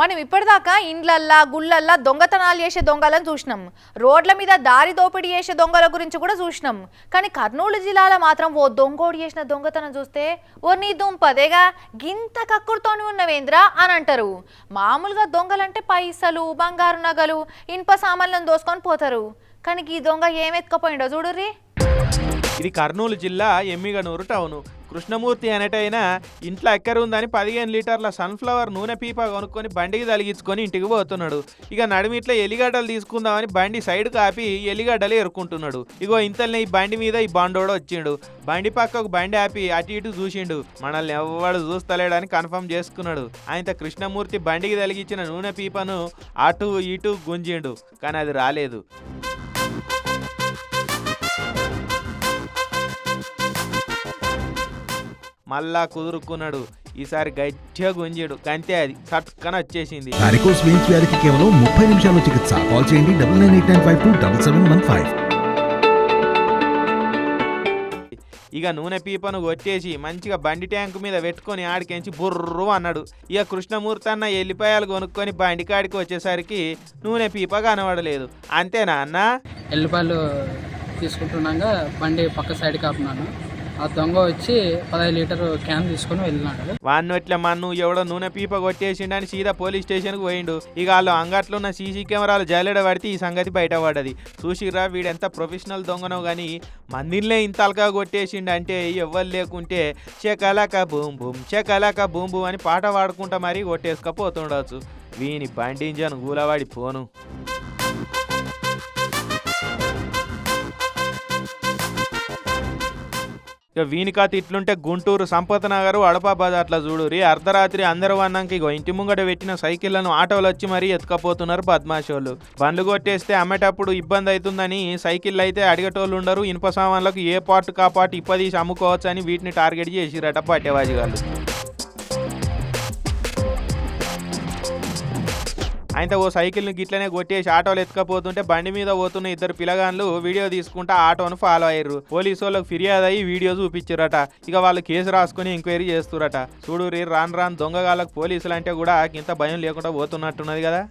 మనం ఇప్పటిదాకా ఇండ్లల్లా గుళ్ళల్లా దొంగతనాలు చేసే దొంగలను చూసినాం, రోడ్ల మీద దారి దోపిడీ చేసే దొంగల గురించి కూడా చూసినాం. కానీ కర్నూలు జిల్లాలో మాత్రం ఓ దొంగోడు చేసిన దొంగతనం చూస్తే ఓ నీ దుంపదేగా గింత కక్కుడుతోని ఉన్నవేంద్రా అని అంటారు. మామూలుగా దొంగలంటే పైసలు, బంగారు నగలు, ఇనుప సామాన్లను దోసుకొని పోతారు. కానీ ఈ దొంగ ఏమెత్తుకపోయిండో చూడుర్రి. ఇది కర్నూలు జిల్లా ఎమ్మిగనూరు టౌను. కృష్ణమూర్తి అనేటైనా ఇంట్లో ఎక్కర ఉందని 15 లీటర్ల సన్ఫ్లవర్ నూనె పీప కొనుక్కొని బండికి తలిగించుకొని ఇంటికి పోతున్నాడు. ఇక నడిమిట్లో ఎలిగడ్డలు తీసుకుందామని బండి సైడ్ కాపి ఎలిగడ్డలు ఎరుకుంటున్నాడు. ఇగో ఇంతల్ని ఈ బండి మీద ఈ బండోడు వచ్చిండు. బండి పక్కకు బండి ఆపి అటు ఇటు చూసిండు. మనల్ని ఎవడు చూస్తలేడని కన్ఫర్మ్ చేసుకున్నాడు. ఆయన కృష్ణమూర్తి బండికి తలిగించిన నూనె పీపను అటు ఇటు గుంజిండు, కానీ అది రాలేదు. మళ్ళా కుదురుకున్నాడు. ఈసారి గట్టిగా గుంజాడు, గంతే అది సట్కన వచ్చేసింది. వారికోస్ వెయిన్స్ వ్యాధికి కేవలం 30 నిమిషాల్లో చికిత్స. కాల్ చేయండి 9989527715. ఇక నూనె పీపను కొట్టేసి మంచిగా బండి ట్యాంకు మీద పెట్టుకొని ఆడికెంచి బుర్రు అన్నాడు. ఇక కృష్ణమూర్తి అన్న ఎల్లిపాయలు కొనుక్కొని బండి కాడికి వచ్చేసరికి నూనె పీప కనబడలేదు. అంతేనా అన్న? ఎల్లిపాయలు తీసుకుంటున్నాక బండి పక్క సైడ్ కాపున్నాను. ఆ దొంగ వచ్చి 15 లీటర్ క్యాన్ తీసుకుని వెళ్ళినాడు. వాడిని ఎట్లా మన్ను ఎవడో నూనె పీప కొట్టేసిండని సీదా పోలీస్ స్టేషన్కి పోయిండు. ఇక వాళ్ళు అంగట్లో ఉన్న సీసీ కెమెరాలు జల్లెడ పడితే ఈ సంగతి బయటపడ్డది. చూసిరా వీడెంత ప్రొఫెషనల్ దొంగనో కానీ మందిర్లే ఇంత అలకా కొట్టేసిండు అంటే ఎవ్వరు లేకుంటే చెకలక బూమ్ బూమ్ చెకలక బూమ్ బూమ్ అని పాట పాడుకుంటా మరీ కొట్టేసుకపోతుండవచ్చు. వీని బండి ఇంజన్ గూలవాడి పోను. ఇక వీనికాత ఇట్లుంటే గుంటూరు సంపత్ నగర్ అడపాబాద్ అట్లా చూడురి. అర్ధరాత్రి అందరూ అన్నాక ఇగో ఇంటి ముంగట పెట్టిన సైకిళ్లను ఆటోలు వచ్చి మరీ ఎత్తుకపోతున్నారు బద్మాషోళ్ళు. బండ్లు కొట్టేస్తే అమ్మేటప్పుడు ఇబ్బంది అవుతుందని సైకిళ్ళు అయితే అడిగేటోళ్ళు ఉండరు. ఇనుప సామాన్లకు ఏ పార్ట్ కా పార్ట్ ఇప్పదీసి అమ్ముకోవచ్చు అని వీటిని టార్గెట్ చేసిరట పట్టేవాజిగాళ్ళు. అయితే ఓ సైకిల్ని గిట్లనే కొట్టేసి ఆటోలు ఎత్తుకపోతుంటే బండి మీద పోతున్న 2 పిల్లగాన్లు వీడియో తీసుకుంటా ఆటోను ఫాలో అయ్యారు. పోలీసు వాళ్ళకి ఫిర్యాదు అయ్యి వీడియో చూపించారట. ఇక వాళ్ళు కేసు రాసుకుని ఎంక్వైరీ చేస్తురట. చూడు రాను రాను దొంగగాళ్ళకు పోలీసులు అంటే కూడా ఇంత భయం లేకుండా పోతున్నట్టున్నది కదా.